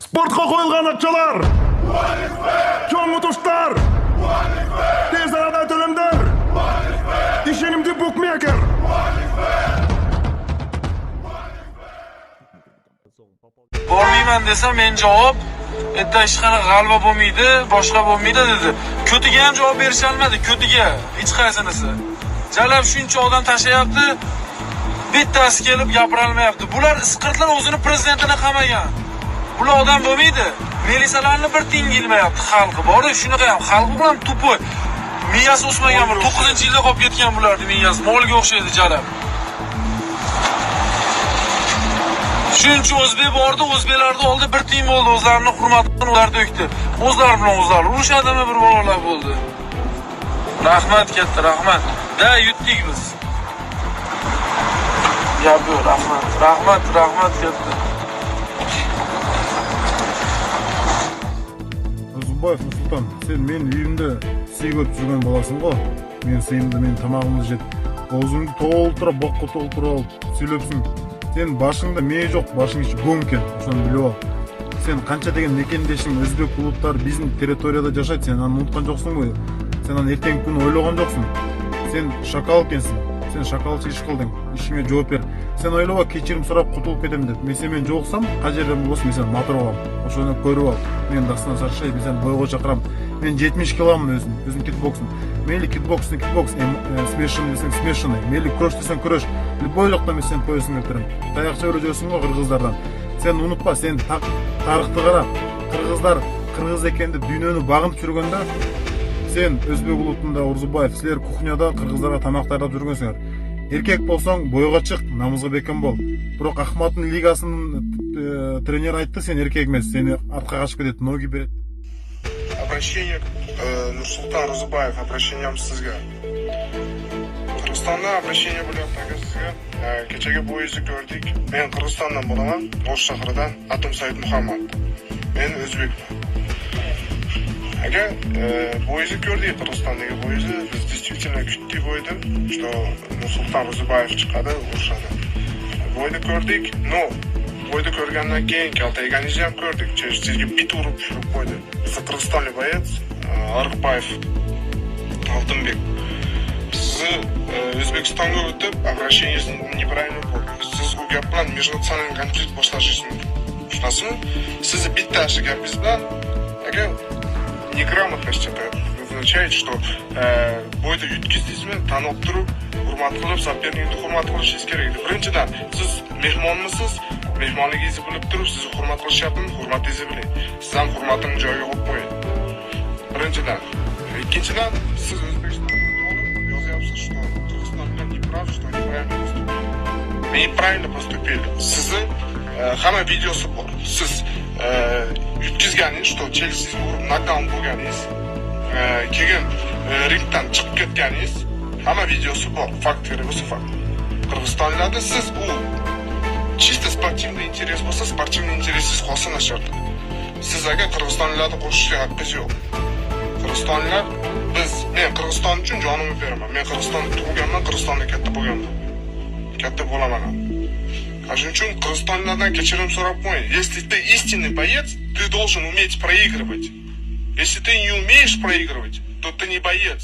Sportga koyulgan akçalar. Çoğun mutuşlar. Tez arada tölemler. İşinimde bookmaker. Bormayman desam men javob erta hech qanaqa g'alaba bo'lmaydi, boshqa bo'lmaydi dedi. Ko'tiga ham javob berisha olmadi, ko'tiga hech qaysinisi. Jalab shuncha odam tashlayapti, bittasi kelib gapira olmayapti. Bular isqirtlar o'zini prezidentini qamagan. Bular odam bo'lmaydi. Milisalarni bir tingi ilmayapti xalqi. Bor-ku, shunaqa ham xalqi bilan tupoy. Miyasi o'smagan, 9-yilda qolib ketgan bularning miyasi. Molga o'xshaydi jalab. Shuncha o'zbek bordi, o'zbeklarni oldi bir tiyin bo'ldi, o'zlarini hurmatini ular to'kdi. O'zlari bilan o'zlari urushadimi bir bolalar bo'ldi. Rahmat katta, rahmat. Da yutdik biz. Gap yo'q, rahmat. Rahmat katta. Nursultoyev Nursulton, sen men uyimda siyga o'tib жүрген bolasың-ku. Men siyimda men tamog'imni jeb, o'zingni to'ltirib, boqqa to'ltirib olib сөйлепсің. Sen başında meye жоқ, başың içi gömken, ошону билип ал. Sen kança деген мекендешиң, өзбек улуттар биздин территорияда жашайт, sen аны унуткан жоксуңбу? Sen аны эртеңки күнү ойлогон жоксуң. Sen шакал экенсиң. Sen шакалчы иш кылдың, ишиңе жооп бер. Sen ойлоба кечирим сурап кутулуп кетем деп. Мен жоксам, кажерден болсо мен сени матыр алам. Ошону көрүп ал. Мен дастан саршай, мен сени бойго чакырам. Мен 70 киломун өзүм кикбоксун. Мейли кикбокс, смешанный десең смешанный. Мейли күрөш десең күрөш. Любой жакта мен сени поясыңа берем. Таякча өрөжөсүң го кыргыздардан. Sen унутпа, sen тарыхты кара. Кыргыздар кыргыз экен деп дүйнөнү багынтып жүргөндө, sen өзбек улутунда Орзубаев, силер кухняда кыргыздарга тамак даярдап жүргөнсүңөр. Эркек болсоң бойго чык, намызга бекем бол. Бирок Ахматтын лигасынын тренер айтты, сен эркек эмес, сени артка качып кетет, ноги берет. Обращение Нурсултан Орзубаев, обращением сизге. Кыргызстанда обращение bo'lyapti sizga. Kechagi bo'yizni ko'rdik. Men Qirg'izistondan bo'laman, O'sh shahridan Atom Said Muhammad. Men o'zbekman. Agar bo'yizni ko'rdik, Qirg'izistondagi bo'yizni biz действительно kutdik bo'yda, что Nursulton Orziboyev chiqadi, urishadi. Bo'yni ko'rdik, no bo'yni ko'rgandan keyin kaltayganingizni ham ko'rdik. Sizga bit urib tushirib qo'ydi. Biz Qirg'izistonlik boyat Arqbayev Oltinbek. Siz O'zbekistonga o'tib, обращениеңiz неправильно bo'ldi. Siz u gap bilan межнациональный конфликт boshlashingiz mumkin. Tushunasizmi? Sizni bitta shu gapingiz bilan agar неграмотность это означает, что bo'yda yutkizdingizmi, tanib turib, hurmat qilib, sopernikni hurmat qilishingiz kerak. Birinchidan, siz mehmonmisiz? Mehmonligingizni bilib turib, sizni hurmat qilishyaptimi? Hurmatingizni biling. Siz ham hurmatni joyiga qo'yib qo'ying. Birinchidan. Ikkinchidan, siz O'zbekistonga yozyapsiz, что Qirg'iziston bilan неправ, что неправильно поступили. Мы неправильно поступили. Sizni hamma videosi bor. Siz yutkizganingiz, что Chelsi'ni urib nokdaun bo'lganingiz, keyin ringdan chiqib ketganingiz, hamma videosi bor. Faktlar bo'lsa fakt. Qirg'izistonlarda siz u чисто спортивный интерес bo'lsa, спортивный интересsiz qolsa nasharda. Siz agar Qirg'izistonliklarni qo'shishga haqqingiz yo'q. Qirg'izistonliklar men Qirg'iziston uchun jonimni beraman. Men Qirg'izistonda tug'ilganman, Qirg'izistonda katta bo'lganman. Katta bo'laman. Shuning uchun qirg'izistonlardan kechirim so'rab qo'ying. Если ты истинный боец, ты должен уметь проигрывать. Если ты не умеешь проигрывать, то ты не боец.